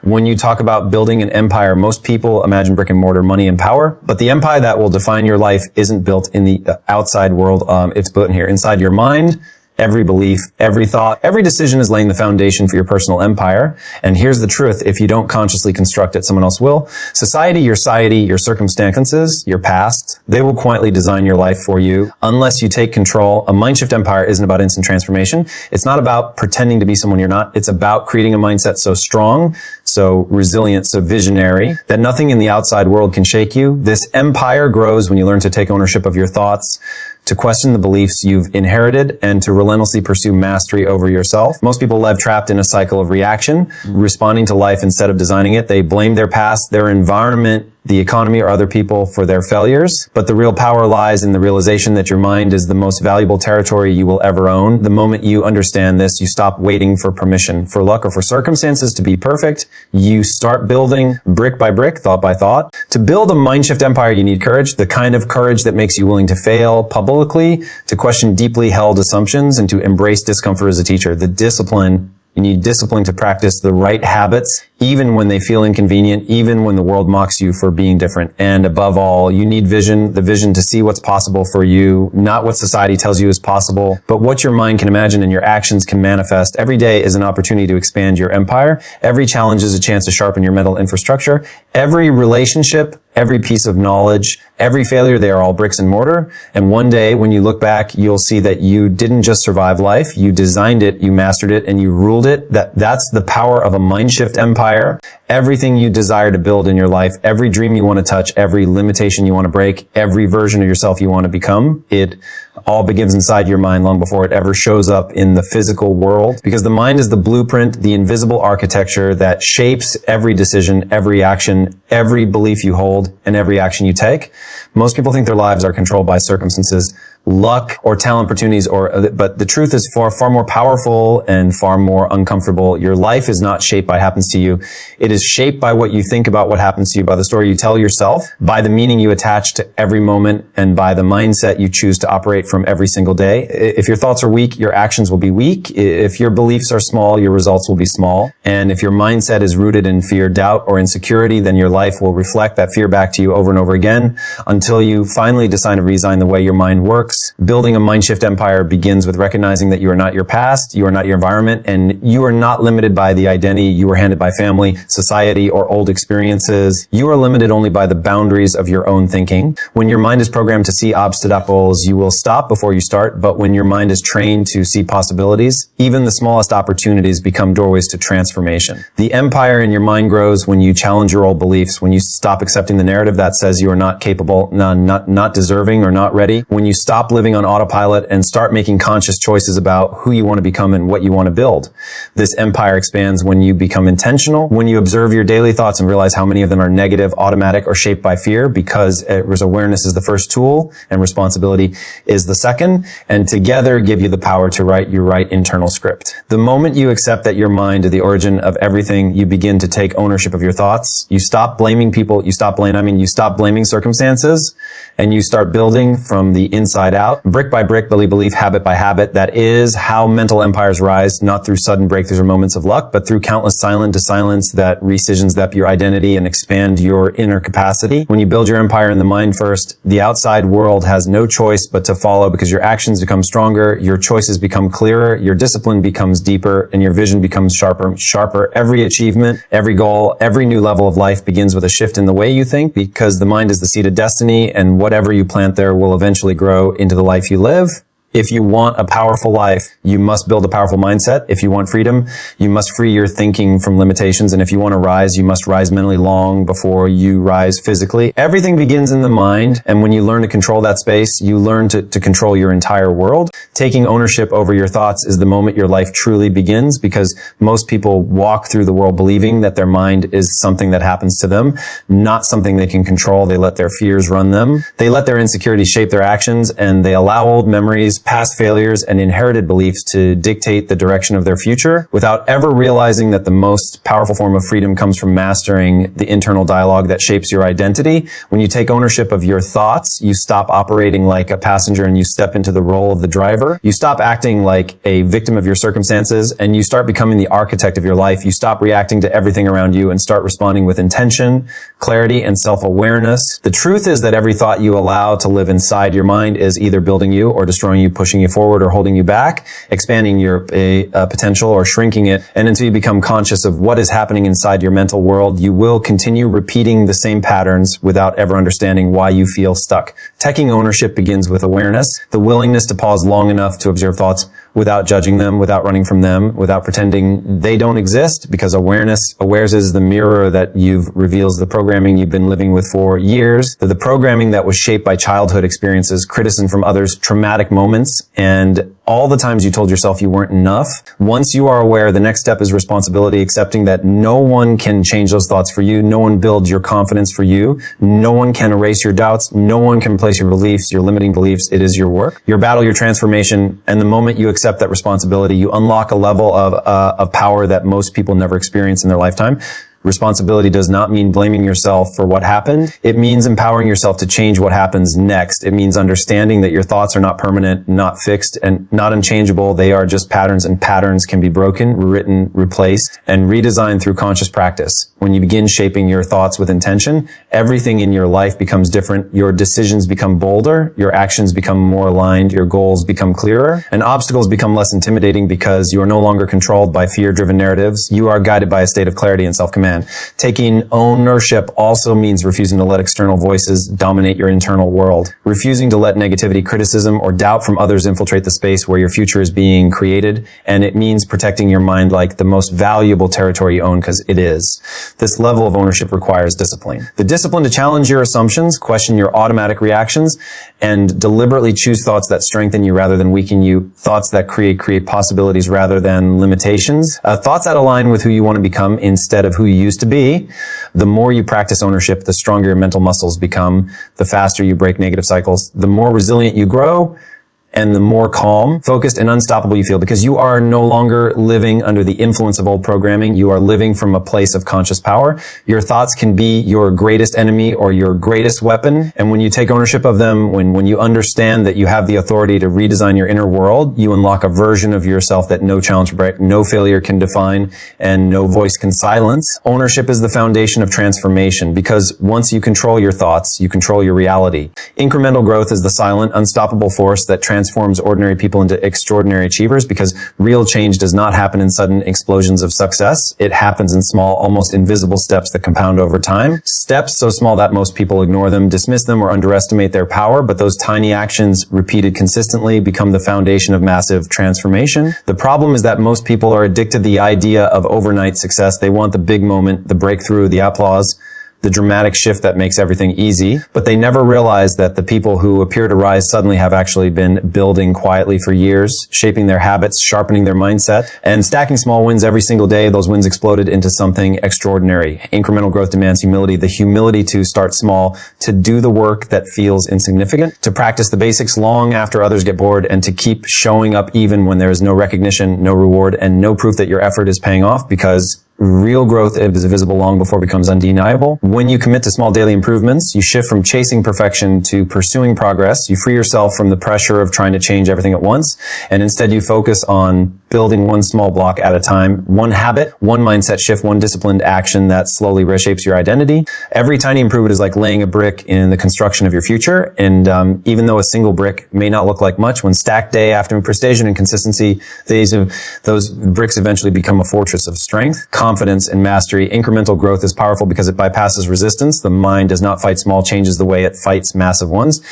When you talk about building an empire, most people imagine brick and mortar, money and power, but the empire that will define your life isn't built in the outside world. It's built in here, inside your mind. Every belief, every thought, every decision is laying the foundation for your personal empire. And here's the truth. If you don't consciously construct it, someone else will. Society, your circumstances, your past, they will quietly design your life for you unless you take control. A Mindshift Empire isn't about instant transformation. It's not about pretending to be someone you're not. It's about creating a mindset so strong, so resilient, so visionary that nothing in the outside world can shake you. This empire grows when you learn to take ownership of your thoughts, to question the beliefs you've inherited, and to relentlessly pursue mastery over yourself. Most people live trapped in a cycle of reaction, responding to life instead of designing it. They blame their past, their environment, the economy, or other people for their failures. But the real power lies in the realization that your mind is the most valuable territory you will ever own. The moment you understand this, you stop waiting for permission, for luck, or for circumstances to be perfect. You start building brick by brick, thought by thought. To build a Mindshift empire, you need courage, the kind of courage that makes you willing to fail publicly, to question deeply held assumptions, and to embrace discomfort as a teacher. You need discipline to practice the right habits, even when they feel inconvenient, even when the world mocks you for being different. And above all, you need vision, the vision to see what's possible for you, not what society tells you is possible, but what your mind can imagine and your actions can manifest. Every day is an opportunity to expand your empire. Every challenge is a chance to sharpen your mental infrastructure. Every relationship, every piece of knowledge, every failure, they are all bricks and mortar. And one day when you look back, you'll see that you didn't just survive life, you designed it, you mastered it, and you ruled it. That's the power of a Mindshift empire. Everything you desire to build in your life, every dream you want to touch, every limitation you want to break, every version of yourself you want to become, it all begins inside your mind long before it ever shows up in the physical world. Because the mind is the blueprint, the invisible architecture that shapes every decision, every action, every belief you hold, and every action you take. Most people think their lives are controlled by circumstances, luck, or talent opportunities, but the truth is far more powerful and far more uncomfortable. Your life is not shaped by what happens to you. It is shaped by what you think about what happens to you, by the story you tell yourself, by the meaning you attach to every moment, and by the mindset you choose to operate from every single day. If your thoughts are weak, your actions will be weak. If your beliefs are small, your results will be small. And if your mindset is rooted in fear, doubt, or insecurity, then your life will reflect that fear back to you over and over again until you finally decide to redesign the way your mind works. Building a Mindshift empire begins with recognizing that you are not your past, you are not your environment, and you are not limited by the identity you were handed by family, society, or old experiences. You are limited only by the boundaries of your own thinking. When your mind is programmed to see obstacles, you will stop before you start, but when your mind is trained to see possibilities, even the smallest opportunities become doorways to transformation. The empire in your mind grows when you challenge your old beliefs, when you stop accepting the narrative that says you are not capable, not deserving, or not ready, when you stop living on autopilot and start making conscious choices about who you want to become and what you want to build. This empire expands when you become intentional, when you observe your daily thoughts and realize how many of them are negative, automatic, or shaped by fear, because awareness is the first tool and responsibility is the second, and together give you the power to write your right internal script. The moment you accept that your mind is the origin of everything, you begin to take ownership of your thoughts. You stop blaming people, you stop blaming circumstances, and you start building from the inside out, brick by brick, belief, habit by habit. That is how mental empires rise, not through sudden breakthroughs or moments of luck, but through countless silent to silence that decisions that your identity and expand your inner capacity. When you build your empire in the mind first, the outside world has no choice but to follow, because your actions become stronger, your choices become clearer, your discipline becomes deeper, and your vision becomes sharper. Every achievement, every goal, every new level of life begins with a shift in the way you think, because the mind is the seed of destiny, and whatever you plant there will eventually grow into the life you live. If you want a powerful life, you must build a powerful mindset. If you want freedom, you must free your thinking from limitations. And if you want to rise, you must rise mentally long before you rise physically. Everything begins in the mind. And when you learn to control that space, you learn to control your entire world. Taking ownership over your thoughts is the moment your life truly begins, because most people walk through the world believing that their mind is something that happens to them, not something they can control. They let their fears run them. They let their insecurities shape their actions, and they allow old memories, past failures, and inherited beliefs to dictate the direction of their future without ever realizing that the most powerful form of freedom comes from mastering the internal dialogue that shapes your identity. When you take ownership of your thoughts, you stop operating like a passenger and you step into the role of the driver. You stop acting like a victim of your circumstances and you start becoming the architect of your life. You stop reacting to everything around you and start responding with intention, clarity, and self-awareness. The truth is that every thought you allow to live inside your mind is either building you or destroying you, pushing you forward or holding you back, expanding your potential or shrinking it. And until you become conscious of what is happening inside your mental world, you will continue repeating the same patterns without ever understanding why you feel stuck. Taking ownership begins with awareness, the willingness to pause long enough to observe thoughts without judging them, without running from them, without pretending they don't exist, because awareness is the mirror that reveals the programming you've been living with for years, the programming that was shaped by childhood experiences, criticism from others, traumatic moments, and all the times you told yourself you weren't enough. Once you are aware, the next step is responsibility, accepting that no one can change those thoughts for you. No one builds your confidence for you. No one can erase your doubts. No one can replace your beliefs, your limiting beliefs. It is your work, your battle, your transformation. And the moment you accept that responsibility, you unlock a level of power that most people never experience in their lifetime. Responsibility does not mean blaming yourself for what happened. It means empowering yourself to change what happens next. It means understanding that your thoughts are not permanent, not fixed, and not unchangeable. They are just patterns, and patterns can be broken, rewritten, replaced, and redesigned through conscious practice. When you begin shaping your thoughts with intention, everything in your life becomes different. Your decisions become bolder, your actions become more aligned, your goals become clearer, and obstacles become less intimidating because you are no longer controlled by fear-driven narratives. You are guided by a state of clarity and self-command. Taking ownership also means refusing to let external voices dominate your internal world. Refusing to let negativity, criticism, or doubt from others infiltrate the space where your future is being created. And it means protecting your mind like the most valuable territory you own, because it is. This level of ownership requires discipline. The discipline to challenge your assumptions, question your automatic reactions, and deliberately choose thoughts that strengthen you rather than weaken you. Thoughts that create possibilities rather than limitations. Thoughts that align with who you want to become instead of who you used to be. The more you practice ownership, the stronger your mental muscles become, the faster you break negative cycles, the more resilient you grow, and the more calm, focused, and unstoppable you feel, because you are no longer living under the influence of old programming. You are living from a place of conscious power. Your thoughts can be your greatest enemy or your greatest weapon. And when you take ownership of them, when you understand that you have the authority to redesign your inner world, you unlock a version of yourself that no challenge can break, no failure can define, and no voice can silence. Ownership is the foundation of transformation, because once you control your thoughts, you control your reality. Incremental growth is the silent, unstoppable force that transforms ordinary people into extraordinary achievers, because real change does not happen in sudden explosions of success. It happens in small, almost invisible steps that compound over time. Steps so small that most people ignore them, dismiss them, or underestimate their power, but those tiny actions repeated consistently become the foundation of massive transformation. The problem is that most people are addicted to the idea of overnight success. They want the big moment, the breakthrough, the applause, the dramatic shift that makes everything easy, but they never realize that the people who appear to rise suddenly have actually been building quietly for years, shaping their habits, sharpening their mindset, and stacking small wins every single day. Those wins exploded into something extraordinary. Incremental growth demands humility, the humility to start small, to do the work that feels insignificant, to practice the basics long after others get bored, and to keep showing up even when there is no recognition, no reward, and no proof that your effort is paying off, because real growth is visible long before it becomes undeniable. When you commit to small daily improvements, you shift from chasing perfection to pursuing progress. You free yourself from the pressure of trying to change everything at once, and instead you focus on building one small block at a time, one habit, one mindset shift, one disciplined action that slowly reshapes your identity. Every tiny improvement is like laying a brick in the construction of your future, and even though a single brick may not look like much, when stacked day after precision and consistency, those bricks eventually become a fortress of strength, confidence, and mastery. Incremental growth is powerful because it bypasses resistance. The mind does not fight small changes the way it fights massive ones.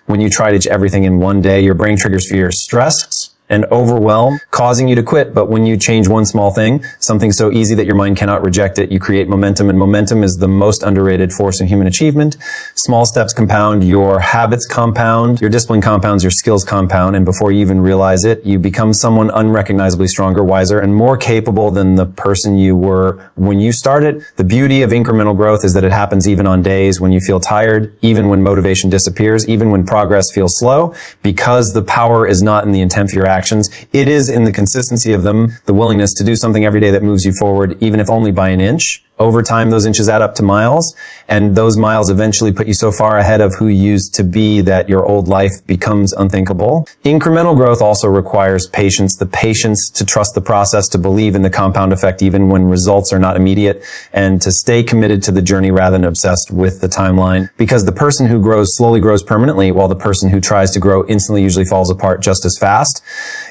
When you try to do everything in one day, your brain triggers fear, stress, and overwhelm, causing you to quit. But when you change one small thing, something so easy that your mind cannot reject it, you create momentum, and momentum is the most underrated force in human achievement. Small steps compound, your habits compound, your discipline compounds, your skills compound, and before you even realize it, you become someone unrecognizably stronger, wiser, and more capable than the person you were when you started. The beauty of incremental growth is that it happens even on days when you feel tired, even when motivation disappears, even when progress feels slow, because the power is not in the intent of your actions. It is in the consistency of them, the willingness to do something every day that moves you forward, even if only by an inch. Over time, those inches add up to miles, and those miles eventually put you so far ahead of who you used to be that your old life becomes unthinkable. Incremental growth also requires patience, the patience to trust the process, to believe in the compound effect even when results are not immediate, and to stay committed to the journey rather than obsessed with the timeline. Because the person who grows slowly grows permanently, while the person who tries to grow instantly usually falls apart just as fast.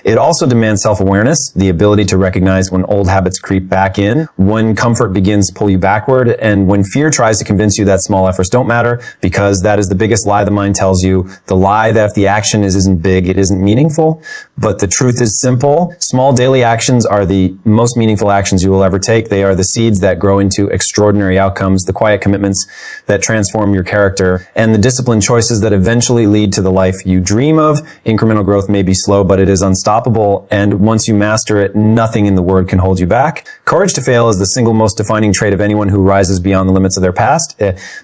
It also demands self-awareness, the ability to recognize when old habits creep back in, when comfort begins to pull you backward, and when fear tries to convince you that small efforts don't matter, because that is the biggest lie the mind tells you. The lie that if the action isn't big, it isn't meaningful. But the truth is simple. Small daily actions are the most meaningful actions you will ever take. They are the seeds that grow into extraordinary outcomes, the quiet commitments that transform your character, and the disciplined choices that eventually lead to the life you dream of. Incremental growth may be slow, but it is unstoppable, and once you master it, nothing in the world can hold you back. Courage to fail is the single most defining trait of anyone who rises beyond the limits of their past,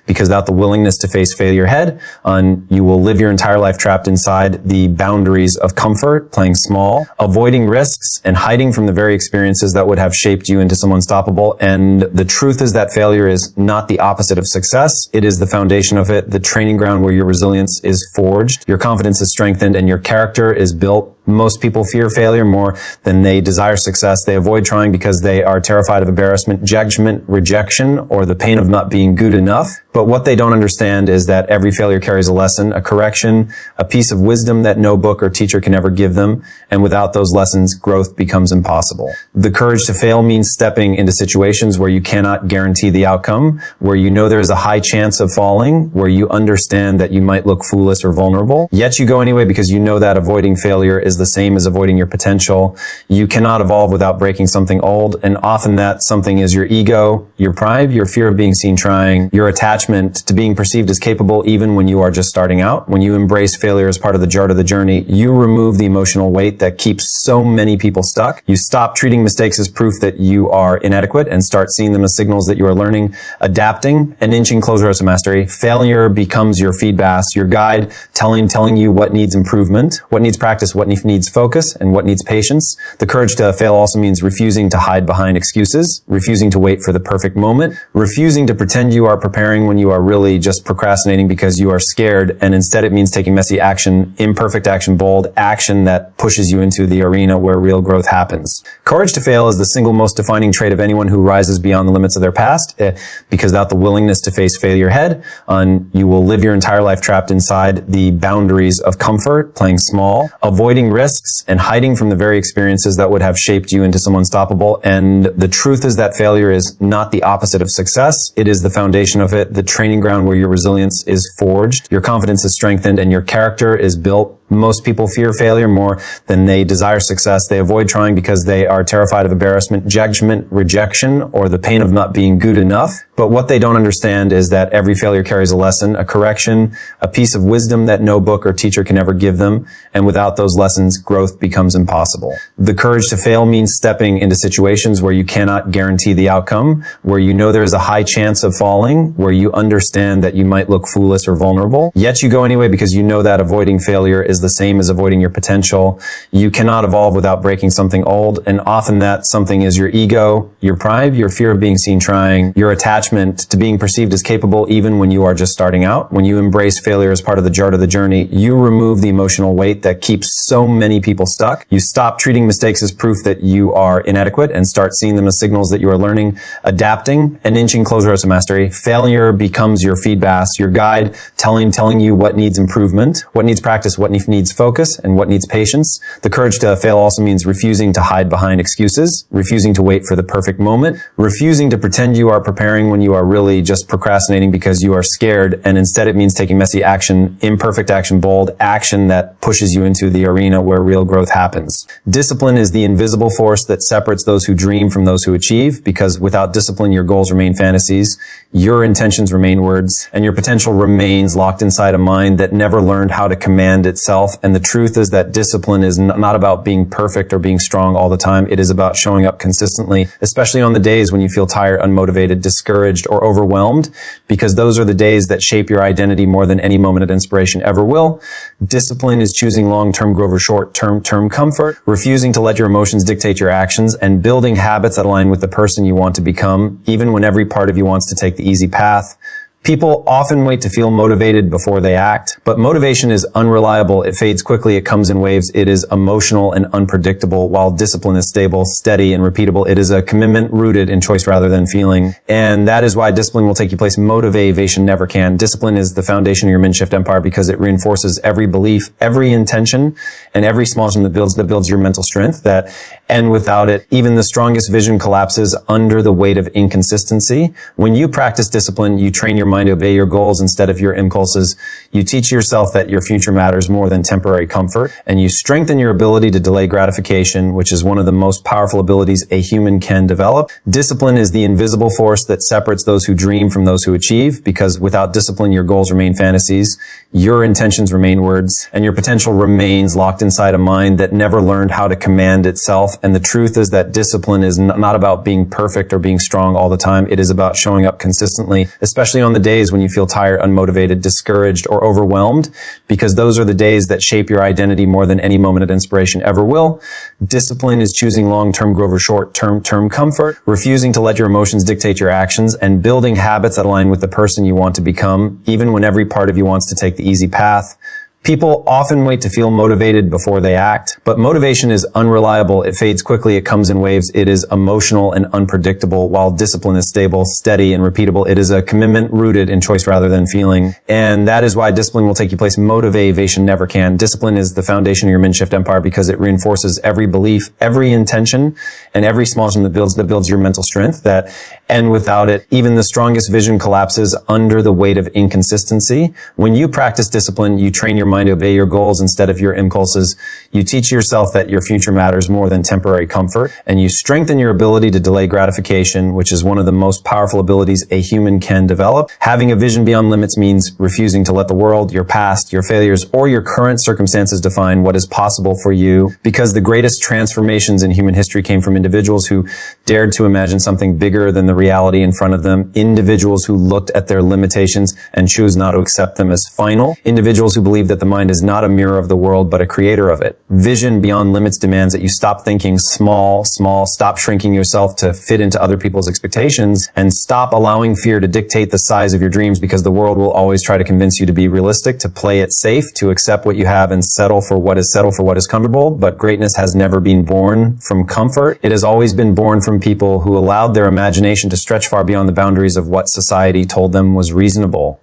because without the willingness to face failure head on, you will live your entire life trapped inside the boundaries of comfort, playing small, avoiding risks, and hiding from the very experiences that would have shaped you into someone unstoppable. And the truth is that failure is not the opposite of success. It is the foundation of it, the training ground where your resilience is forged, your confidence is strengthened, and your character is built. Most people fear failure more than they desire success. They avoid trying because they are terrified of embarrassment, judgment, rejection, or the pain of not being good enough. But what they don't understand is that every failure carries a lesson, a correction, a piece of wisdom that no book or teacher can ever give them. And without those lessons, growth becomes impossible. The courage to fail means stepping into situations where you cannot guarantee the outcome, where you know there is a high chance of falling, where you understand that you might look foolish or vulnerable. Yet you go anyway because you know that avoiding failure is the same as avoiding your potential. You cannot evolve without breaking something old, and often that something is your ego, your pride, your fear of being seen trying, your attachment to being perceived as capable even when you are just starting out. When you embrace failure as part of the art of the journey, you remove the emotional weight that keeps so many people stuck. You stop treating mistakes as proof that you are inadequate and start seeing them as signals that you are learning, adapting, and inching closer to mastery. Failure becomes your feedback, your guide, telling you what needs improvement, what needs practice, what needs focus, and what needs patience. The courage to fail also means refusing to hide behind excuses, refusing to wait for the perfect moment, refusing to pretend you are preparing when you are really just procrastinating because you are scared, and instead it means taking messy action, imperfect action, bold action that pushes you into the arena where real growth happens. Courage to fail is the single most defining trait of anyone who rises beyond the limits of their past, because without the willingness to face failure head on, you will live your entire life trapped inside the boundaries of comfort, playing small, avoiding risks, and hiding from the very experiences that would have shaped you into someone unstoppable. And the truth is that failure is not the opposite of success. It is the foundation of it, the training ground where your resilience is forged, your confidence is strengthened, and your character is built. Most people fear failure more than they desire success. They avoid trying because they are terrified of embarrassment, judgment, rejection, or the pain of not being good enough. But what they don't understand is that every failure carries a lesson, a correction, a piece of wisdom that no book or teacher can ever give them. And without those lessons, growth becomes impossible. The courage to fail means stepping into situations where you cannot guarantee the outcome, where you know there is a high chance of falling, where you understand that you might look foolish or vulnerable. Yet you go anyway because you know that avoiding failure is the same as avoiding your potential. You cannot evolve without breaking something old, and often that something is your ego, your pride, your fear of being seen trying, your attachment to being perceived as capable even when you are just starting out. When you embrace failure as part of the art of the journey, you remove the emotional weight that keeps so many people stuck. You stop treating mistakes as proof that you are inadequate and start seeing them as signals that you are learning, adapting, and inching closer to mastery. Failure becomes your feedback, your guide, telling you what needs improvement, what needs practice, what belief needs focus and what needs patience. The courage to fail also means refusing to hide behind excuses, refusing to wait for the perfect moment, refusing to pretend you are preparing when you are really just procrastinating because you are scared, and instead it means taking messy action, imperfect action, bold action that pushes you into the arena where real growth happens. Discipline is the invisible force that separates those who dream from those who achieve, because without discipline, your goals remain fantasies, your intentions remain words, and your potential remains locked inside a mind that never learned how to command itself. And the truth is that discipline is not about being perfect or being strong all the time. It is about showing up consistently, especially on the days when you feel tired, unmotivated, discouraged, or overwhelmed, because those are the days that shape your identity more than any moment of inspiration ever will. Discipline is choosing long-term growth over short-term comfort, refusing to let your emotions dictate your actions, and building habits that align with the person you want to become, even when every part of you wants to take the easy path. People often wait to feel motivated before they act, but motivation is unreliable. It fades quickly. It comes in waves. It is emotional and unpredictable, while discipline is stable, steady, and repeatable. It is a commitment rooted in choice rather than feeling. And that is why discipline will take you places motivation never can. Discipline is the foundation of your Mindshift Empire because it reinforces every belief, every intention, and every small action that builds your mental strength. And without it, even the strongest vision collapses under the weight of inconsistency. When you practice discipline, you train your mind to obey your goals instead of your impulses. You teach yourself that your future matters more than temporary comfort, and you strengthen your ability to delay gratification, which is one of the most powerful abilities a human can develop. Discipline is the invisible force that separates those who dream from those who achieve, because without discipline, your goals remain fantasies, your intentions remain words, and your potential remains locked inside a mind that never learned how to command itself. And the truth is that discipline is not about being perfect or being strong all the time. It is about showing up consistently, especially on the days when you feel tired, unmotivated, discouraged, or overwhelmed, because those are the days that shape your identity more than any moment of inspiration ever will. Discipline is choosing long-term growth over short-term comfort, refusing to let your emotions dictate your actions, and building habits that align with the person you want to become, even when every part of you wants to take the easy path. People often wait to feel motivated before they act, but motivation is unreliable. It fades quickly. It comes in waves. It is emotional and unpredictable, while discipline is stable, steady, and repeatable. It is a commitment rooted in choice rather than feeling. And that is why discipline will take you places motivation never can. Discipline is the foundation of your Mindshift Empire because it reinforces every belief, every intention, and every small action that builds your mental strength. And without it, even the strongest vision collapses under the weight of inconsistency. When you practice discipline, you train your mind to obey your goals instead of your impulses. You teach yourself that your future matters more than temporary comfort, and you strengthen your ability to delay gratification, which is one of the most powerful abilities a human can develop. Having a vision beyond limits means refusing to let the world, your past, your failures, or your current circumstances define what is possible for you, because the greatest transformations in human history came from individuals who dared to imagine something bigger than the reality in front of them, individuals who looked at their limitations and chose not to accept them as final, individuals who believed that the mind is not a mirror of the world, but a creator of it. Vision beyond limits demands that you stop thinking small, stop shrinking yourself to fit into other people's expectations, and stop allowing fear to dictate the size of your dreams, because the world will always try to convince you to be realistic, to play it safe, to accept what you have and settle for what is comfortable. But greatness has never been born from comfort. It has always been born from people who allowed their imagination to stretch far beyond the boundaries of what society told them was reasonable.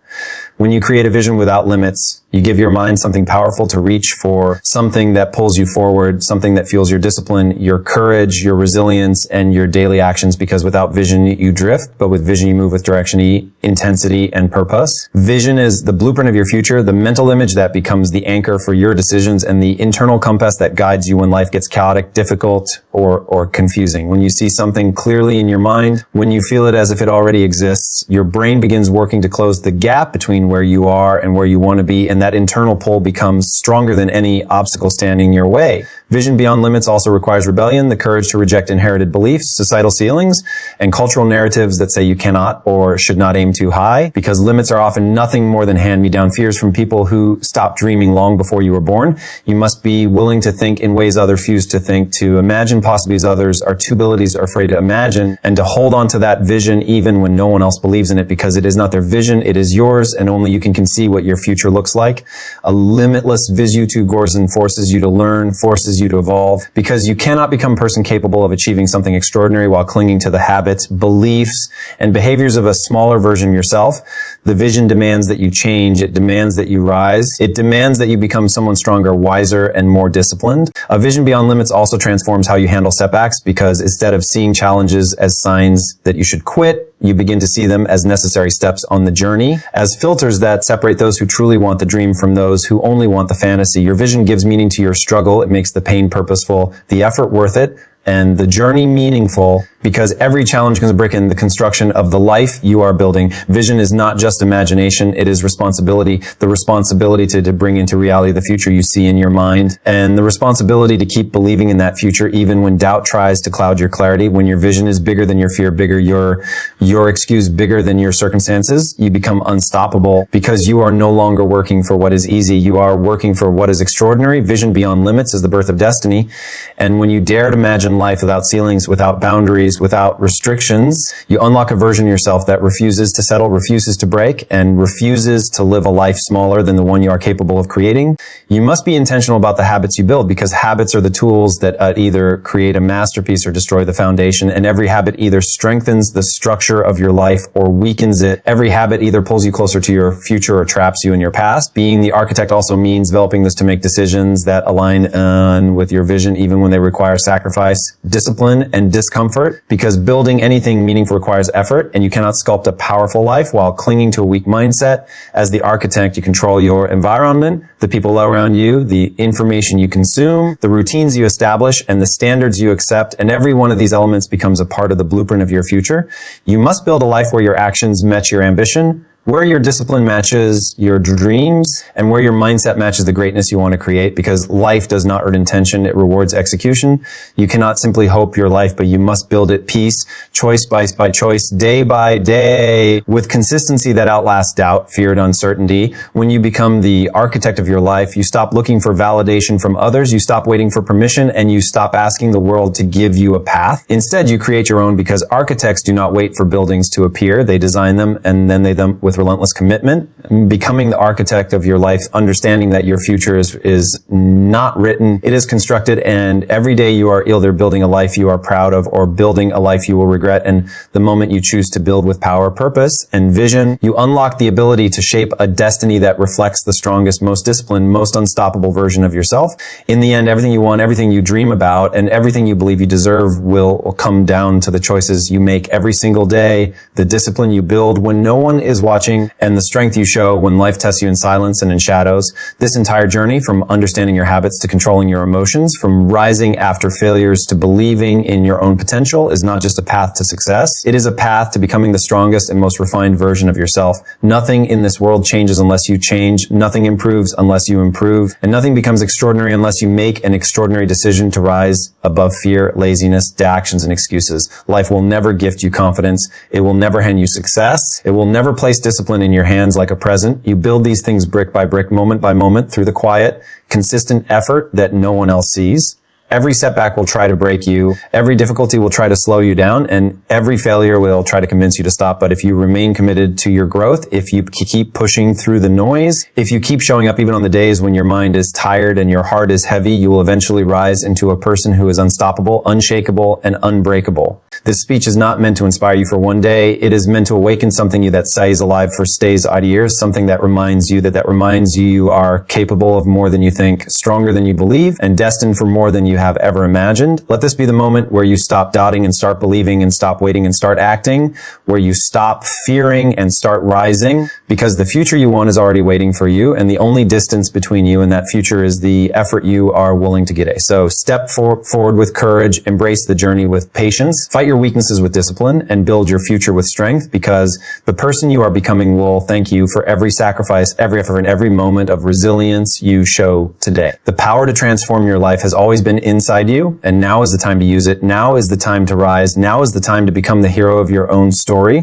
When you create a vision without limits, you give your mind something powerful to reach for, something that pulls you forward, something that fuels your discipline, your courage, your resilience, and your daily actions, because without vision, you drift, but with vision, you move with direction, intensity, and purpose. Vision is the blueprint of your future, the mental image that becomes the anchor for your decisions, and the internal compass that guides you when life gets chaotic, difficult, or confusing. When you see something clearly in your mind, when you feel it as if it already exists, your brain begins working to close the gap between where you are and where you want to be, and that internal pull becomes stronger than any obstacle standing in your way. Vision beyond limits also requires rebellion, the courage to reject inherited beliefs, societal ceilings, and cultural narratives that say you cannot or should not aim too high, because limits are often nothing more than hand-me-down fears from people who stopped dreaming long before you were born. You must be willing to think in ways others refuse to think, to imagine possibilities others are too abilities are afraid to imagine, and to hold on to that vision even when no one else believes in it, because it is not their vision, it is yours, and only you can see what your future looks like. A limitless visu to Gorson forces you to learn, forces you you to evolve, because you cannot become a person capable of achieving something extraordinary while clinging to the habits, beliefs, and behaviors of a smaller version of yourself. The vision demands that you change. It demands that you rise. It demands that you become someone stronger, wiser, and more disciplined. A vision beyond limits also transforms how you handle setbacks, because instead of seeing challenges as signs that you should quit, you begin to see them as necessary steps on the journey, as filters that separate those who truly want the dream from those who only want the fantasy. Your vision gives meaning to your struggle. It makes the pain purposeful, the effort worth it, and the journey meaningful, because every challenge becomes a brick in the construction of the life you are building. Vision is not just imagination, it is responsibility. The responsibility to bring into reality the future you see in your mind, and the responsibility to keep believing in that future even when doubt tries to cloud your clarity. When your vision is bigger than your fear, bigger your excuse, bigger than your circumstances, you become unstoppable, because you are no longer working for what is easy. You are working for what is extraordinary. Vision beyond limits is the birth of destiny. And when you dare to imagine life without ceilings, without boundaries, without restrictions, you unlock a version of yourself that refuses to settle, refuses to break, and refuses to live a life smaller than the one you are capable of creating. You must be intentional about the habits you build, because habits are the tools that either create a masterpiece or destroy the foundation. And every habit either strengthens the structure of your life or weakens it. Every habit either pulls you closer to your future or traps you in your past. Being the architect also means developing this to make decisions that align with your vision, even when they require sacrifice, discipline, and discomfort, because building anything meaningful requires effort, and you cannot sculpt a powerful life while clinging to a weak mindset. As the architect, you control your environment, the people around you, the information you consume, the routines you establish, and the standards you accept, and every one of these elements becomes a part of the blueprint of your future. You must build a life where your actions match your ambition, where your discipline matches your dreams, and where your mindset matches the greatness you want to create, because life does not earn intention, it rewards execution. You cannot simply hope your life, but you must build it piece, choice by choice, day by day, with consistency that outlasts doubt, fear, and uncertainty. When you become the architect of your life, you stop looking for validation from others, you stop waiting for permission, and you stop asking the world to give you a path. Instead, you create your own, because architects do not wait for buildings to appear. They design them, and then they with relentless commitment. Becoming the architect of your life, understanding that your future is not written, it is constructed, and every day you are either building a life you are proud of or building a life you will regret. And the moment you choose to build with power, purpose, and vision, you unlock the ability to shape a destiny that reflects the strongest, most disciplined, most unstoppable version of yourself. In the end, everything you want, everything you dream about, and everything you believe you deserve will come down to the choices you make every single day, the discipline you build when no one is watching, and the strength you show when life tests you in silence and in shadows. This entire journey, from understanding your habits to controlling your emotions, from rising after failures to believing in your own potential, is not just a path to success. It is a path to becoming the strongest and most refined version of yourself. Nothing in this world changes unless you change. Nothing improves unless you improve. And nothing becomes extraordinary unless you make an extraordinary decision to rise above fear, laziness, actions, and excuses. Life will never gift you confidence. It will never hand you success. It will never place discipline in your hands like a present. You build these things brick by brick, moment by moment, through the quiet, consistent effort that no one else sees. Every setback will try to break you. Every difficulty will try to slow you down, and every failure will try to convince you to stop. But if you remain committed to your growth, if you keep pushing through the noise, if you keep showing up even on the days when your mind is tired and your heart is heavy, you will eventually rise into a person who is unstoppable, unshakable, and unbreakable. This speech is not meant to inspire you for one day. It is meant to awaken something in you that stays alive for odd years, something that reminds you you are capable of more than you think, stronger than you believe, and destined for more than you have ever imagined. Let this be the moment where you stop doubting and start believing, and stop waiting and start acting, where you stop fearing and start rising, because the future you want is already waiting for you, and the only distance between you and that future is the effort you are willing to get. So step forward with courage, embrace the journey with patience, fight your weaknesses with discipline, and build your future with strength, because the person you are becoming will thank you for every sacrifice, every effort, and every moment of resilience you show today. The power to transform your life has always been inside you, and now is the time to use it. Now is the time to rise. Now is the time to become the hero of your own story.